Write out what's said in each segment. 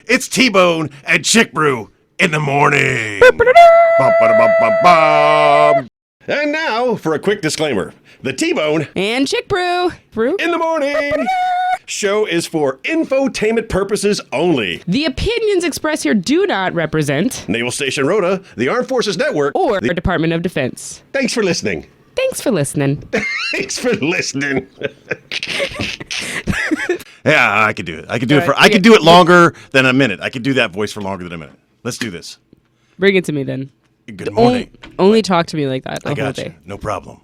It's T-Bone and Chick Brew in the morning. And now for a quick disclaimer. The T-Bone and Chick Brew in the morning show is for infotainment purposes only. The opinions expressed here do not represent Naval Station Rhoda, the Armed Forces Network, or the Department of Defense. Thanks for listening. Thanks for listening. Thanks for listening. Yeah, I could do it. I could do it for. I could do it longer than a minute. I could do that voice for longer than a minute. Let's do this. Bring it to me then. Good morning. Only talk to me like that the I whole got day. you. No problem.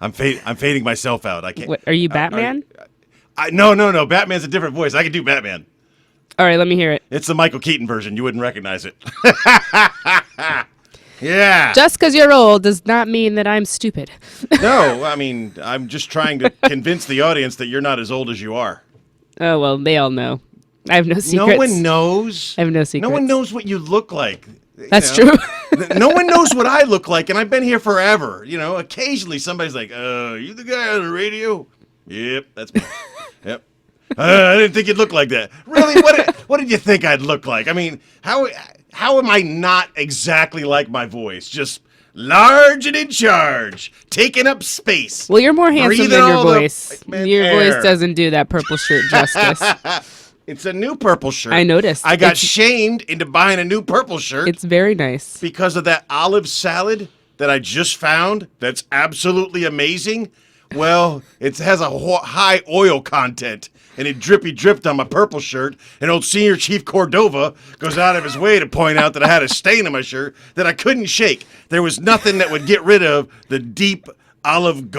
I'm fading myself out. I can't. What, are you Batman? No. Batman's a different voice. I can do Batman. All right, let me hear it. It's the Michael Keaton version. You wouldn't recognize it. Yeah. Just because you're old does not mean that I'm stupid. No, I mean, I'm just trying to convince the audience that you're not as old as you are. Oh, well, they all know. I have no secrets. No one knows. I have no secrets. No one knows what you look like. That's true. No one knows what I look like, and I've been here forever. You know, occasionally somebody's like, you the guy on the radio? Yep, that's me. Yep. I didn't think you'd look like that. Really? What did you think I'd look like? I mean, how am I not exactly like my voice? Just large and in charge, taking up space. Well, you're more handsome than your voice. Your air. voice doesn't do that purple shirt justice. It's a new purple shirt. I noticed. I got shamed into buying a new purple shirt. It's very nice. Because of that olive salad that I just found that's absolutely amazing. Well, it has a high oil content, and it dripped on my purple shirt, and old Senior Chief Cordova goes out of his way to point out that I had a stain on my shirt that I couldn't shake. There was nothing that would get rid of the deep olive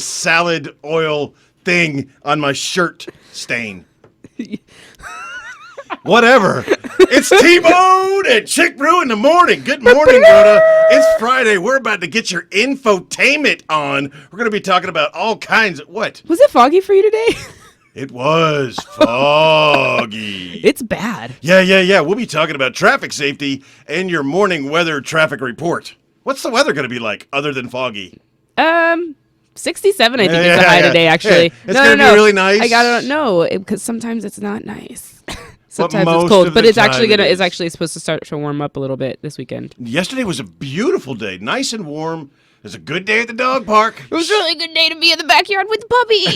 salad oil thing on my shirt stain. Whatever. It's T-Bone and Chick Brew in the morning. Good morning, Rhoda. It's Friday. We're about to get your infotainment on. We're going to be talking about all kinds of... What? Was it foggy for you today? It was foggy. It's bad. Yeah. We'll be talking about traffic safety and your morning weather traffic report. What's the weather going to be like other than foggy? 67, I think, is the high today, actually. Yeah. It's going to be really nice. I gotta know, because sometimes it's not nice. Sometimes most it's cold, of but the it's actually time it is. supposed to start to warm up a little bit this weekend. Yesterday was a beautiful day, nice and warm. It was a good day at the dog park. It was a really good day to be in the backyard with the puppy.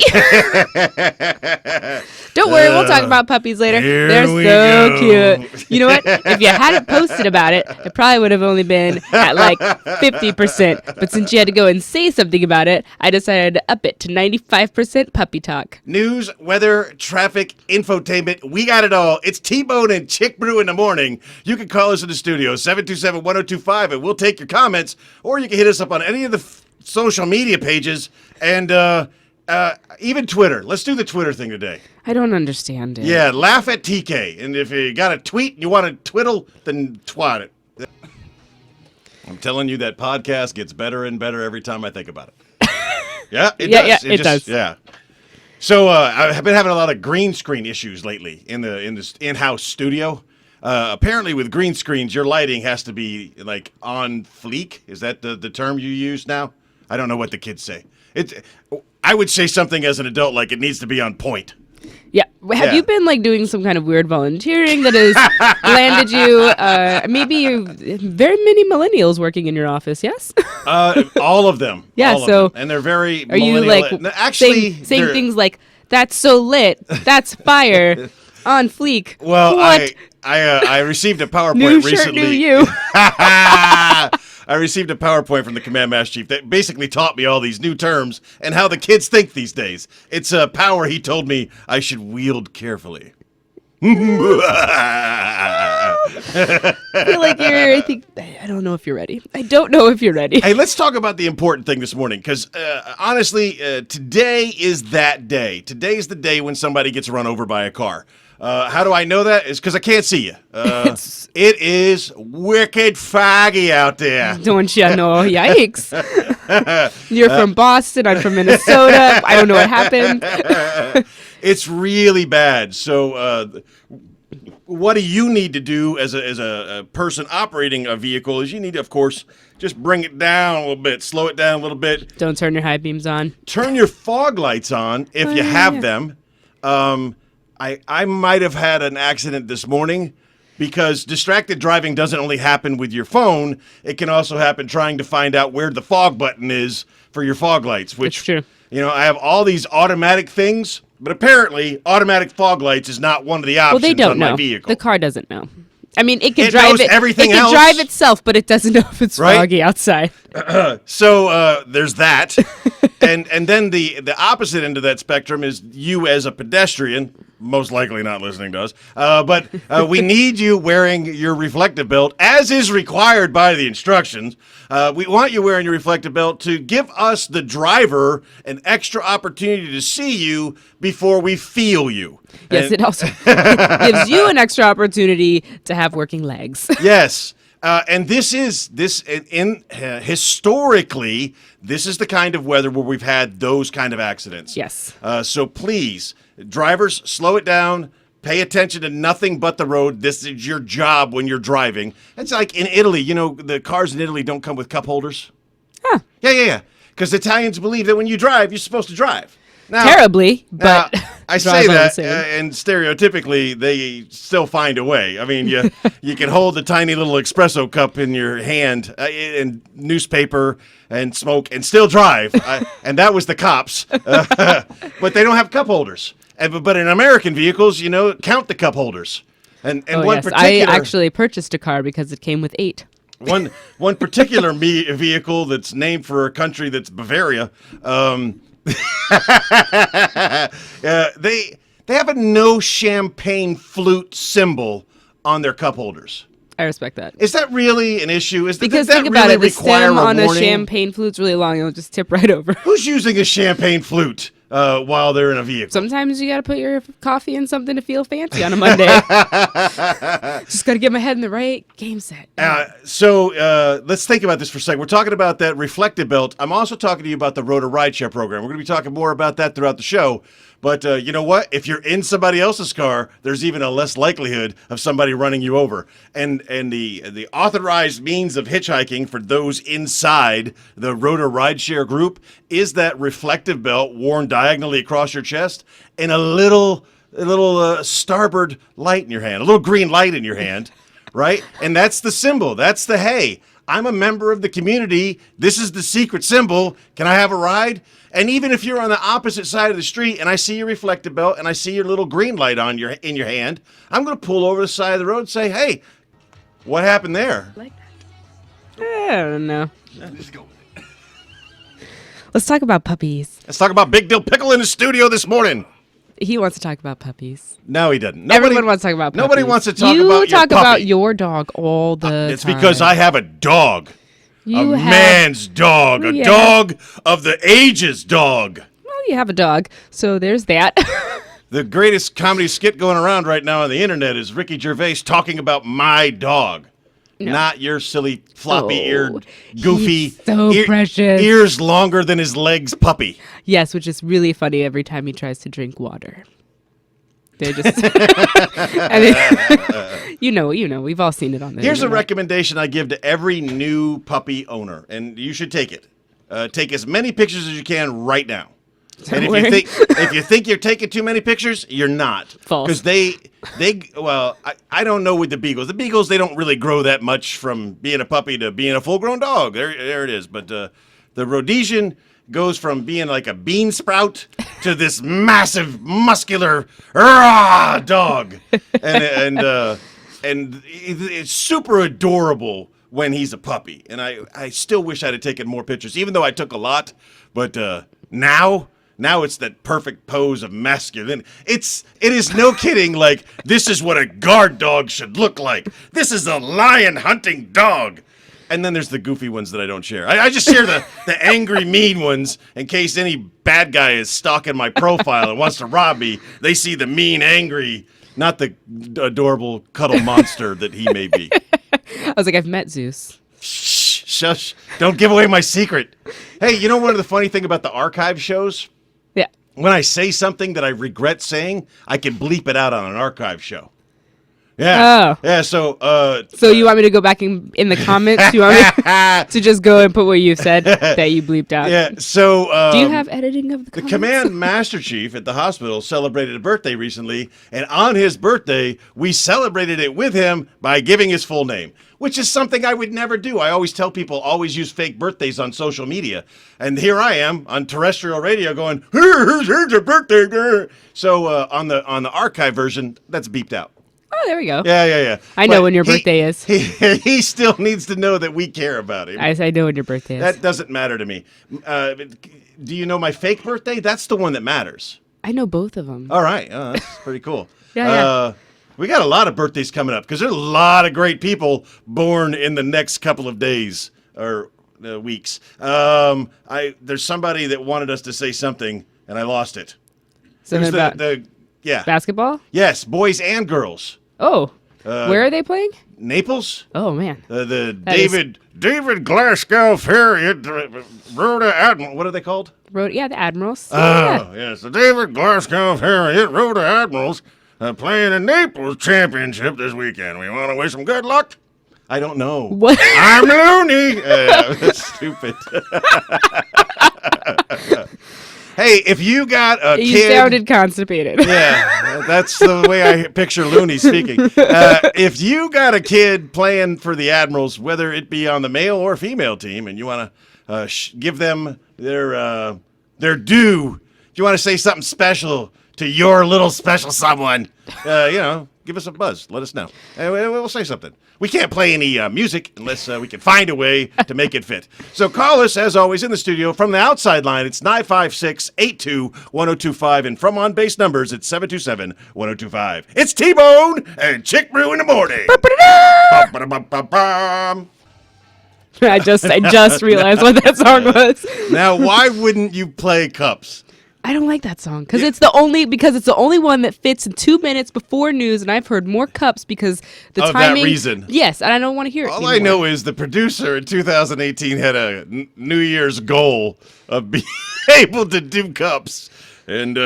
Don't worry, we'll talk about puppies later. They're so cute. You know what? If you hadn't posted about it, it probably would have only been at like 50%. But since you had to go and say something about it, I decided to up it to 95% puppy talk. News, weather, traffic, infotainment, we got it all. It's T-Bone and Chick Brew in the morning. You can call us in the studio, 727-1025, and we'll take your comments, or you can hit us up on any of the social media pages and even Twitter. Let's do the Twitter thing today. I don't understand it. Yeah, laugh at TK. And if you got a tweet and you want to twiddle, then twat it. I'm telling you, that podcast gets better and better every time I think about it. Yeah, it does. Yeah, it does. Yeah. So I've been having a lot of green screen issues lately in this in-house studio. Apparently, with green screens, your lighting has to be like on fleek. Is that the term you use now? I don't know what the kids say. I would say something as an adult like it needs to be on point. Yeah. Have you been like doing some kind of weird volunteering that has landed you? Maybe you're very many millennials working in your office. Yes. All of them. Yeah. All of so them. And they're very. Are you like actually saying things like "That's so lit"? "That's fire." On fleek. Well, what? I received a PowerPoint new recently. Shirt, new you. I received a PowerPoint from the Command Master Chief that basically taught me all these new terms and how the kids think these days. It's a power he told me I should wield carefully. I feel like I don't know if you're ready. I don't know if you're ready. Hey, let's talk about the important thing this morning, because honestly, today is that day. Today is the day when somebody gets run over by a car. How do I know that? It's because I can't see you. It is wicked foggy out there. Don't you know? Yikes. You're from Boston. I'm from Minnesota. I don't know what happened. It's really bad. So what do you need to do as a person operating a vehicle is you need to, of course, just bring it down a little bit, slow it down a little bit. Don't turn your high beams on. Turn your fog lights on if you have them. I might have had an accident this morning because distracted driving doesn't only happen with your phone. It can also happen trying to find out where the fog button is for your fog lights, which, It's true. I have all these automatic things, but apparently automatic fog lights is not one of the options Well, they don't on know. my vehicle. The car doesn't know. I mean, it can It drive knows everything It can else. drive itself, but it doesn't know if it's Right? foggy outside. So there's that, and then the opposite end of that spectrum is you as a pedestrian, most likely not listening to us, but we need you wearing your reflective belt as is required by the instructions. We want you wearing your reflective belt to give us, the driver, an extra opportunity to see you before we feel you. Yes, it also gives you an extra opportunity to have working legs. Yes. And historically, this is the kind of weather where we've had those kind of accidents. Yes. So please, drivers, slow it down. Pay attention to nothing but the road. This is your job when you're driving. It's like in Italy, the cars in Italy don't come with cup holders. Huh. Yeah. Because Italians believe that when you drive, you're supposed to drive. Now, Terribly, but I draws say on the that, same. and stereotypically, they still find a way. I mean, you can hold the tiny little espresso cup in your hand, and newspaper and smoke, and still drive. And that was the cops, but they don't have cup holders. But in American vehicles, count the cup holders. And Oh, one yes. particular, I actually purchased a car because it came with 8. one particular vehicle that's named for a country that's Bavaria. They have a no champagne flute symbol on their cup holders. I respect that. Is that really an issue? Does Because that think about really it, the require stem on a warning? champagne flute's really long. It'll just tip right over. Who's using a champagne flute while they're in a vehicle? Sometimes you got to put your coffee in something to feel fancy on a Monday. Just got to get my head in the right game set. So let's think about this for a second. We're talking about that reflective belt. I'm also talking to you about the Rotor Rideshare program. We're going to be talking more about that throughout the show. But you know what? If you're in somebody else's car, there's even a less likelihood of somebody running you over. And the authorized means of hitchhiking for those inside the Rotor Rideshare group is that reflective belt worn diagonally across your chest and a little starboard light in your hand, a little green light in your hand, right? And that's the symbol. That's the, hey, I'm a member of the community. This is the secret symbol. Can I have a ride? And even if you're on the opposite side of the street and I see your reflective belt and I see your little green light in your hand, I'm going to pull over the side of the road and say, hey, what happened there? I don't know. Let's go. Let's talk about puppies. Let's talk about Big Dill Pickle in the studio this morning. He wants to talk about puppies. No, he doesn't. Everyone wants to talk about puppies. Nobody wants to talk you about your talk puppy. about your dog all the time. It's because I have a dog. You a have, man's dog. A Yeah. dog of the ages dog. Well, you have a dog, so there's that. The greatest comedy skit going around right now on the internet is Ricky Gervais talking about my dog. No. Not your silly, floppy-eared, Oh, goofy, he's so precious. ears longer than his legs puppy. Yes, which is really funny every time he tries to drink water. They just, you know, we've all seen it on there. Here's a recommendation I give to every new puppy owner, and you should take it. Take as many pictures as you can right now. And if you think you're taking too many pictures, you're not. False. Because I don't know with the beagles. The beagles, they don't really grow that much from being a puppy to being a full-grown dog. There it is. But the Rhodesian goes from being like a bean sprout to this massive, muscular dog, and it's super adorable when he's a puppy. And I still wish I'd have taken more pictures, even though I took a lot. But now it's that perfect pose of masculinity. It is no kidding. Like, this is what a guard dog should look like. This is a lion hunting dog. And then there's the goofy ones that I don't share. I just share the angry, mean ones in case any bad guy is stalking my profile and wants to rob me. They see the mean, angry, not the adorable cuddle monster that he may be. I was like, I've met Zeus. Shh, shush. Don't give away my secret. Hey, you know one of the funny thing about the archive shows? Yeah. When I say something that I regret saying, I can bleep it out on an archive show. Yeah. Oh. Yeah. So. So you want me to go back in the comments? You want me to just go and put what you said that you bleeped out? Yeah. So. Do you have editing of the The comments? command master chief at the hospital celebrated a birthday recently, and on his birthday, we celebrated it with him by giving his full name, which is something I would never do. I always tell people, always use fake birthdays on social media. And here I am on terrestrial radio going, here's your birthday. So on the archive version, that's beeped out. Oh, there we go. Yeah. I know when your birthday is. He still needs to know that we care about him. I know when your birthday is. That doesn't matter to me. Do you know my fake birthday? That's the one that matters. I know both of them. All right. That's pretty cool. Yeah. We got a lot of birthdays coming up because there's a lot of great people born in the next couple of days or weeks. There's somebody that wanted us to say something, and I lost it. Something about basketball? Yes, boys and girls. Oh. Where are they playing? Naples? Oh, man. The David Glasgow Ferrier Rhoda Admiral. What are they called? The Admirals. Yes. The David Glasgow Ferrier Rhoda Admirals playing a Naples championship this weekend. We want to wish them good luck. I don't know. What? I'm loony. That's stupid. Hey, if you got a kid... You sounded constipated. Yeah, that's the way I picture Looney speaking. If you got a kid playing for the Admirals, whether it be on the male or female team, and you want to give them their due, if you want to say something special to your little special someone, give us a buzz. Let us know. And we'll say something. We can't play any music unless we can find a way to make it fit. So call us, as always, in the studio from the outside line. It's 956-82-1025. And from on-base numbers, it's 727-1025. It's T-Bone and Chick Brew in the morning. I just realized what that song was. Now, why wouldn't you play Cups? I don't like that song because it's the only one that fits in 2 minutes before news, and I've heard more Cups because the timing. That reason. Yes, and I don't want to hear it. All I know is the producer in 2018 had a New Year's goal of being able to do Cups, and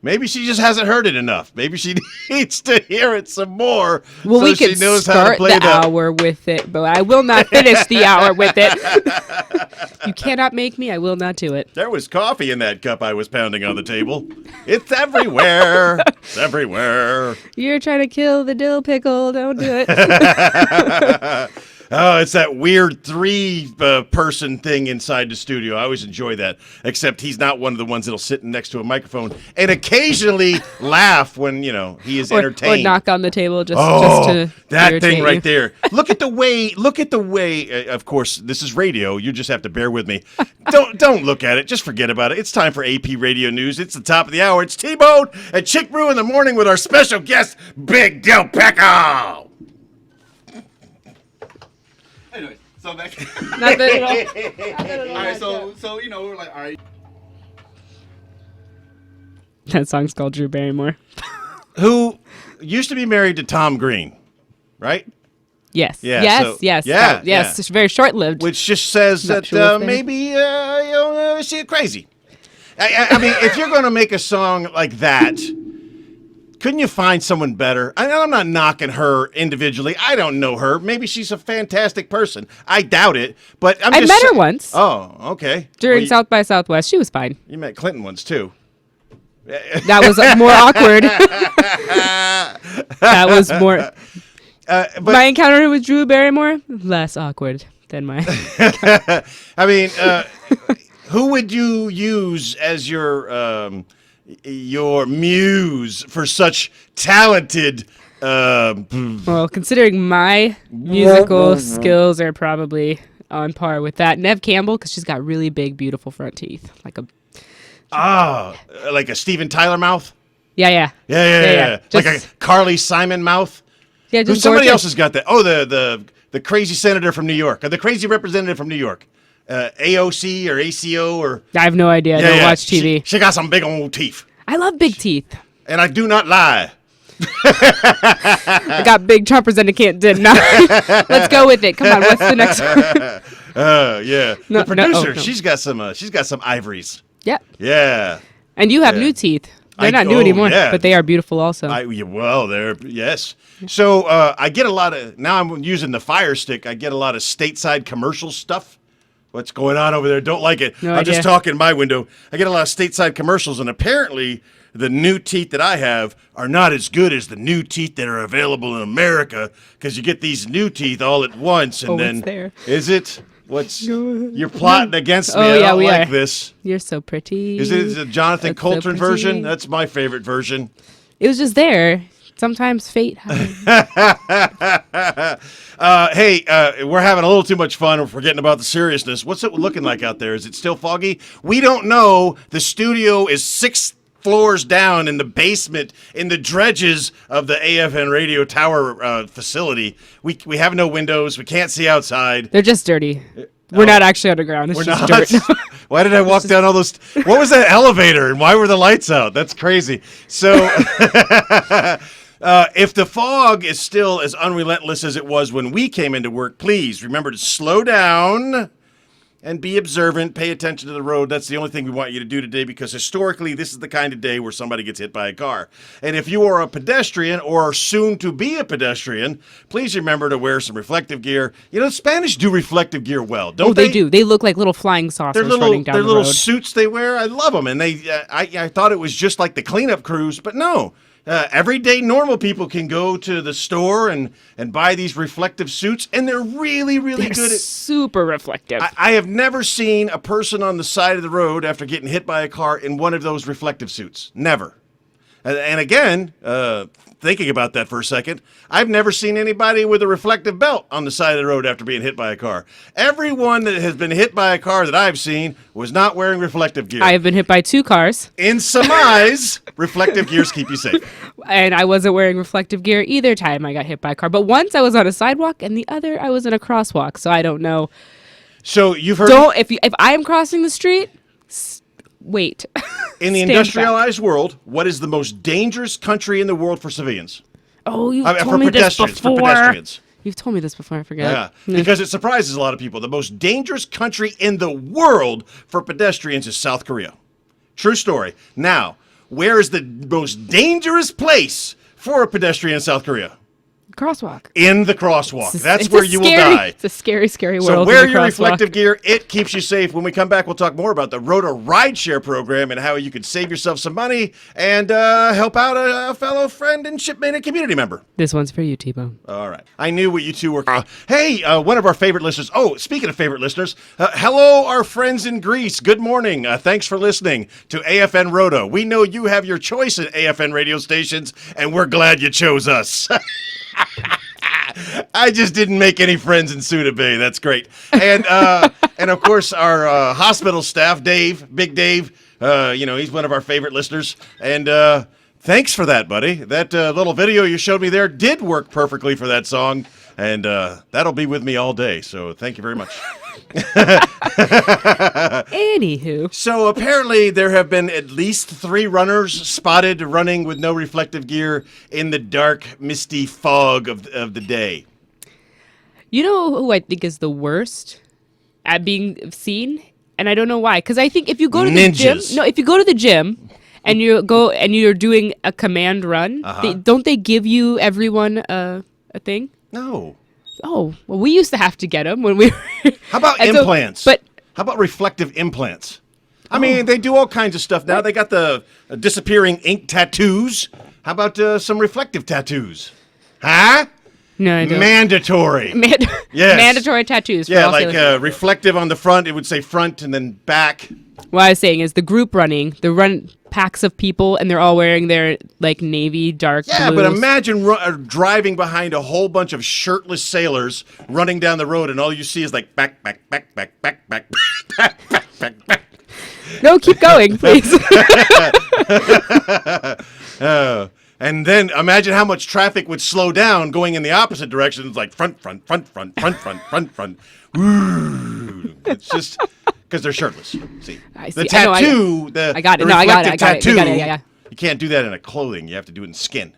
maybe she just hasn't heard it enough. Maybe she needs to hear it some more. Well, so we can she knows how to start play the hour with it, but I will not finish the hour with it. You cannot make me. I will not do it. There was coffee in that cup I was pounding on the table. It's everywhere. You're trying to kill the dill pickle. Don't do it. Oh, it's that weird three-person thing inside the studio. I always enjoy that, except he's not one of the ones that'll sit next to a microphone and occasionally laugh when, he is entertained. Or knock on the table just to that thing right you. there. Look at the way, of course, this is radio. You just have to bear with me. Don't look at it. Just forget about it. It's time for AP Radio News. It's the top of the hour. It's T-Bone and Chick Brew in the morning with our special guest, Big Dill Pickle. Anyway, so back. Not that at all. All right, so we're like, all right. That song's called Drew Barrymore. Who used to be married to Tom Green, right? Yes. Yeah, Yes. so- Yes. yeah, Yes. yeah. It's very short-lived. Which just says that Nuptial thing. maybe she's crazy. I mean, if you're going to make a song like that, couldn't you find someone better? I'm not knocking her individually. I don't know her. Maybe she's a fantastic person. I doubt it, but I met her once. Oh, okay. During South by Southwest, she was fine. You met Clinton once too. That was more awkward. That was more. But My encounter with Drew Barrymore, less awkward than my. I mean, who would you use as your muse for such talented? Well, considering my musical skills are probably on par with that, Neve Campbell, because she's got really big, beautiful front teeth, like a. Like a Steven Tyler mouth. Yeah. Like a Just- Carly Simon mouth. Yeah, just Somebody gorgeous. else has got that. Oh, the crazy senator from New York, or the crazy representative from New York, AOC or ACO or. I have no idea. I don't watch TV. She got some big old teeth, I love big teeth. and I do not lie. I got big choppers and I can't deny. Let's go with it. Come on, what's the next one? Yeah. The producer, she's got some ivories. Yeah. Yeah. And you have Yeah. new teeth. They're not new anymore, yeah. but they are beautiful also. Yes. So I get a lot of, now I'm using the Fire Stick, I get a lot of stateside commercial stuff. What's going on over there? Don't like it. No I'm idea. just talking in my window. I get a lot of stateside commercials, and apparently the new teeth that I have are not as good as the new teeth that are available in America, because you get these new teeth all at once, and then it's there. Is it? You're plotting against me? Oh, I yeah, don't we like are. this. You're so pretty. Is it the Jonathan That's so Coltrane version? pretty. That's my favorite version. It was just there. Sometimes fate happens. Hey, we're having a little too much fun. We're forgetting about the seriousness. What's it looking like out there? Is it still foggy? We don't know. The studio is 6 floors down in the basement, in the dredges of the AFN radio tower facility. We have no windows. We can't see outside. They're just dirty. We're not actually underground. It's We're just not. dirt. Why did I walk down all those? What was that elevator, and why were the lights out? That's crazy. So, if the fog is still as unrelentless as it was when we came into work, please remember to slow down and be observant. Pay attention to the road. That's the only thing we want you to do today, because historically, this is the kind of day where somebody gets hit by a car. And if you are a pedestrian or soon to be a pedestrian, please remember to wear some reflective gear. You know, Spanish do reflective gear well, don't they? They do. They look like little flying saucers running down the road. Their little suits they wear. I love them. And I thought it was just like the cleanup crews, but no. Everyday normal people can go to the store and buy these reflective suits, and they're really, really They're good at super reflective. I have never seen a person on the side of the road after getting hit by a car in one of those reflective suits. Never. And again, thinking about that for a second, I've never seen anybody with a reflective belt on the side of the road after being hit by a car. Everyone that has been hit by a car that I've seen was not wearing reflective gear. I have been hit by 2 cars, In some eyes, reflective gears keep you safe. and I wasn't wearing reflective gear either time I got hit by a car. But once I was on a sidewalk, and the other I was in a crosswalk. So I don't know. So you've heard If I am crossing the street, wait. in the Stand industrialized world, what is the most dangerous country in the world for civilians? Oh, you've For told me this pedestrians, before. for pedestrians. You've told me this before. I Yeah, forgot. because it surprises a lot of people. The most dangerous country in the world for pedestrians is South Korea. True story. Now, where is the most dangerous place for a pedestrian in South Korea? Crosswalk. In the crosswalk. That's It's where a you scary- will die. It's a scary, scary world. So in wear the your crosswalk. reflective gear. It keeps you safe. When we come back, we'll talk more about the Roto Rideshare program and how you can save yourself some money and help out a fellow friend and shipmate and community member. This one's for you, T-Bone. All right. I knew what you two were. Hey, one of our favorite listeners. Oh, speaking of favorite listeners, hello, our friends in Greece. Good morning. Thanks for listening to AFN Roto. We know you have your choice at AFN radio stations, and we're glad you chose us. I just didn't make any friends in Suda Bay. That's great. And of course, our hospital staff, Dave, Big Dave, he's one of our favorite listeners. And thanks for that, buddy. That little video you showed me there did work perfectly for that song. And that'll be with me all day. So thank you very much. Anywho. So apparently there have been at least 3 runners spotted running with no reflective gear in the dark, misty fog of the day. You know who I think is the worst at being seen? And I don't know why. Because I think if you go to the gym... Ninjas. No, if you go to the gym and you go and you're doing a command run, don't they give you everyone a thing? No. Oh, well, we used to have to get them when we were... How about And so- implants? but How about reflective implants? I mean, they do all kinds of stuff now. They got the disappearing ink tattoos. How about some reflective tattoos? Huh? no, I don't. Mandatory. Yes. Mandatory tattoos. For Yeah, all like sailors. reflective on the front. It would say front and then back. What I was saying is the group running, the run packs of people, and they're all wearing their like navy dark Yeah, blues. but imagine driving behind a whole bunch of shirtless sailors running down the road, and all you see is like back, back, back, back, back, back, back, back, back, back. No, keep going, please. And then imagine how much traffic would slow down going in the opposite direction. It's like front, front, front, front, front, front, front, front. Woo. It's just because they're shirtless. See, I the see. I know, tattoo, I got it. the No, I got it. reflective I got it. tattoo. I got it. Yeah. You can't do that in a clothing. You have to do it in skin.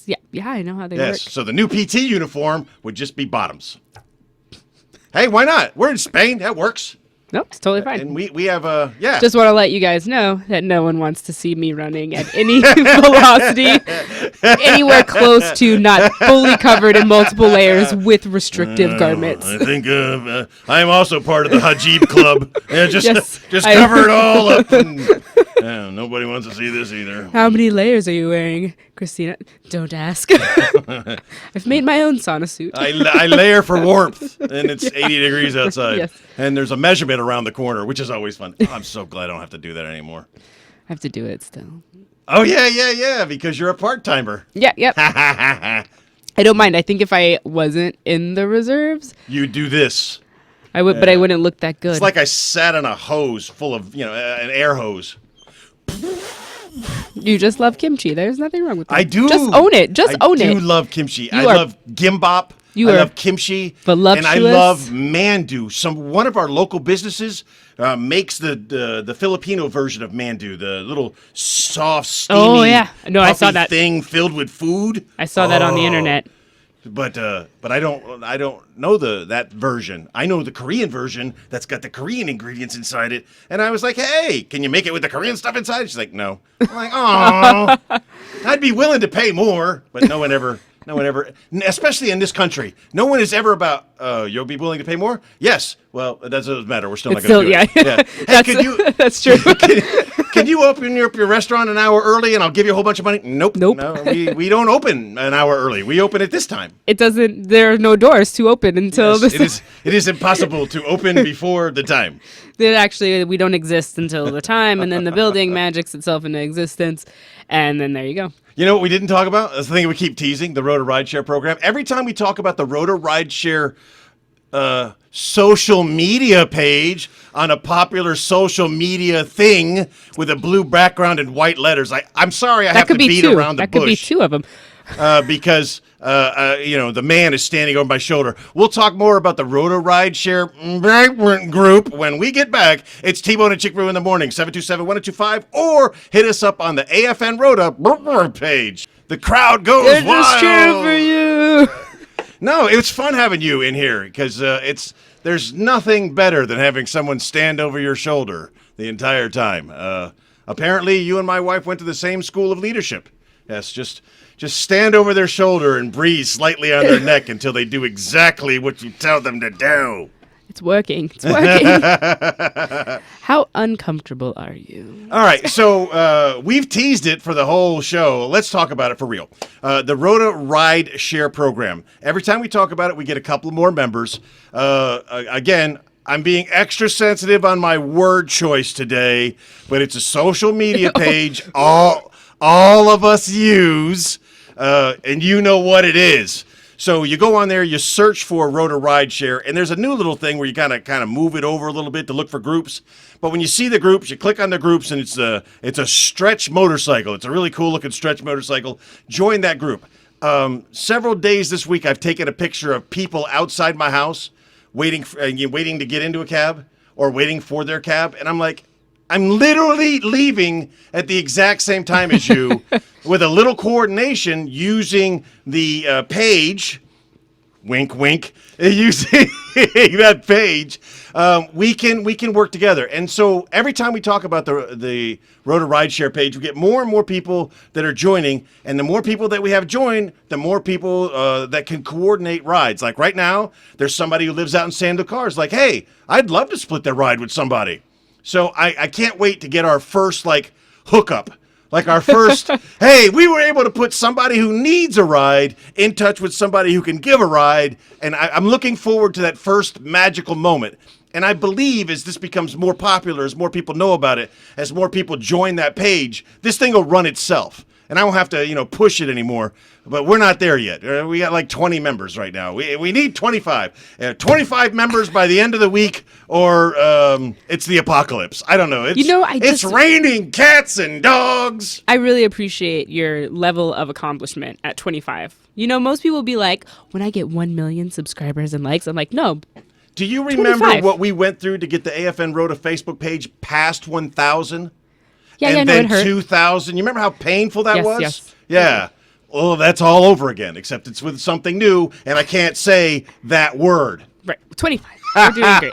Yeah, I know how they Yes. work. So the new PT uniform would just be bottoms. Hey, why not? We're in Spain. That works. Nope, it's totally fine. And we have yeah. Just want to let you guys know that no one wants to see me running at any velocity anywhere close to not fully covered in multiple layers with restrictive garments. I think I am also part of the Hajib Club. Yeah, just I- cover it all up. And, nobody wants to see this either. How many layers are you wearing, Christina? Don't ask. I've made my own sauna suit. I layer for warmth, and it's 80 degrees outside. Yes. And there's a measurement around the corner, which is always fun. I'm so glad I don't have to do that anymore. I have to do it still. Oh, yeah, because you're a part-timer. Yeah, yep. I don't mind. I think if I wasn't in the reserves, You do this. I would, but I wouldn't look that good. It's like I sat on a hose full of, an air hose. You just love kimchi. There's nothing wrong with that. I do. Just own it. Just own I it. do love kimchi. I are- love gimbap. You I are love kimchi. voluptuous. And I love mandu. One of our local businesses makes the Filipino version of mandu, the little soft, steamy, Oh, yeah. No, I saw puffy that. thing filled with food. I saw that on the internet. But I don't know that version. I know the Korean version that's got the Korean ingredients inside it. And I was like, hey, can you make it with the Korean stuff inside? She's like, no. I'm like, oh, I'd be willing to pay more, but no one ever, especially in this country, no one is ever about, you'll be willing to pay more? Yes. Well, that doesn't matter. We're still not going to do it. Yeah. Hey, could you? That's true. Can you open your restaurant an hour early and I'll give you a whole bunch of money? Nope. No, we don't open an hour early. We open at this time. It doesn't. There are no doors to open until Yes, it is impossible to open before the time. Actually, we don't exist until the time, and then the building magics itself into existence, and then there you go. You know what we didn't talk about? That's the thing we keep teasing, the Rotor Rideshare program. Every time we talk about the Rotor Rideshare social media page on a popular social media thing with a blue background and white letters, I'm sorry I have to beat around the bush. That could be two of them. Because the man is standing over my shoulder. We'll talk more about the Rotor Rideshare group when we get back. It's T-Bone and Chick Brew in the morning, 727-1025, or hit us up on the AFN Rota page. The crowd goes They're wild. just cheering for you. No, it was fun having you in here because there's nothing better than having someone stand over your shoulder the entire time. Apparently, you and my wife went to the same school of leadership. Yes, just stand over their shoulder and breathe slightly on their neck until they do exactly what you tell them to do. It's working. It's working. How uncomfortable are you? All right, so we've teased it for the whole show. Let's talk about it for real. The Rota Ride Share program. Every time we talk about it, we get a couple more members. Again, I'm being extra sensitive on my word choice today, but it's a social media page all of us use, and you know what it is. So you go on there, you search for Rota Rideshare, and there's a new little thing where you kind of move it over a little bit to look for groups. But when you see the groups, you click on the groups, and it's a stretch motorcycle. It's a really cool looking stretch motorcycle. Join that group. Several days this week, I've taken a picture of people outside my house waiting to get into a cab or waiting for their cab, and I'm like, I'm literally leaving at the exact same time as you with a little coordination using the page, wink, wink, using that page. We can work together. And so every time we talk about the Rota Rideshare page, we get more and more people that are joining. And the more people that we have join, the more people that can coordinate rides. Like right now, there's somebody who lives out in Sandal Cars like, hey, I'd love to split their ride with somebody. So I can't wait to get our first hookup, our first, hey, we were able to put somebody who needs a ride in touch with somebody who can give a ride. And I'm looking forward to that first magical moment. And I believe as this becomes more popular, as more people know about it, as more people join that page, this thing will run itself. And I won't have to, push it anymore. But we're not there yet. We got 20 members right now. We need 25. 25 members by the end of the week, or it's the apocalypse. I don't know. It's raining cats and dogs. I really appreciate your level of accomplishment at 25. Most people will be like, when I get 1 million subscribers and likes, I'm like, no. Do you remember 25. what we went through to get the AFN Rota Facebook page past 1,000? Yeah, and no, then it hurt. 2,000. You remember how painful that was? Yes. Yeah. Well, that's all over again, except it's with something new, and I can't say that word. Right, 25. We're doing great.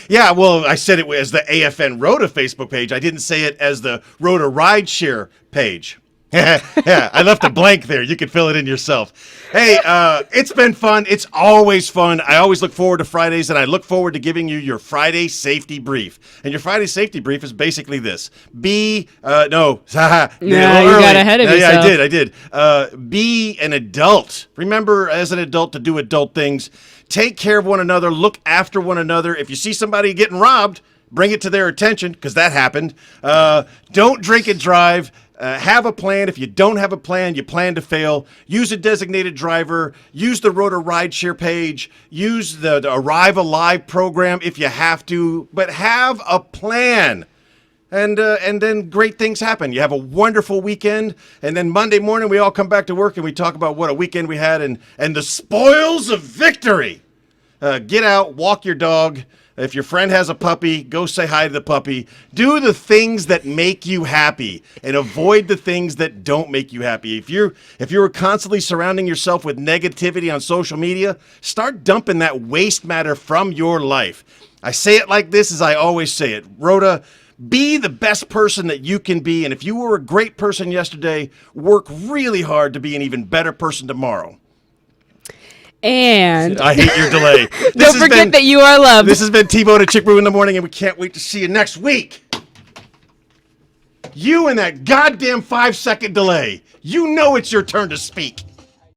Yeah, well, I said it as the AFN Rhoda Facebook page. I didn't say it as the Rhoda Rideshare page. Yeah, I left a blank there. You can fill it in yourself. Hey, it's been fun. It's always fun. I always look forward to Fridays, and I look forward to giving you your Friday safety brief. And your Friday safety brief is basically this. You got ahead of yourself. Yeah, I did. Be an adult. Remember, as an adult, to do adult things. Take care of one another. Look after one another. If you see somebody getting robbed, bring it to their attention, because that happened. Don't drink and drive. Have a plan. If you don't have a plan, you plan to fail. Use a designated driver. Use the Rhoda Rideshare page. Use the Arrive Alive program if you have to. But have a plan. And then great things happen. You have a wonderful weekend. And then Monday morning, we all come back to work and we talk about what a weekend we had and the spoils of victory. Get out, walk your dog. If your friend has a puppy, go say hi to the puppy. Do the things that make you happy and avoid the things that don't make you happy. If you're constantly surrounding yourself with negativity on social media, start dumping that waste matter from your life. I say it like this as I always say it. Rhoda, be the best person that you can be. And if you were a great person yesterday, work really hard to be an even better person tomorrow. And I hate your delay. Don't forget that you are loved. This has been T-Bone and Chick Brew in the morning, and we can't wait to see you next week. You and that goddamn 5-second delay. You know it's your turn to speak.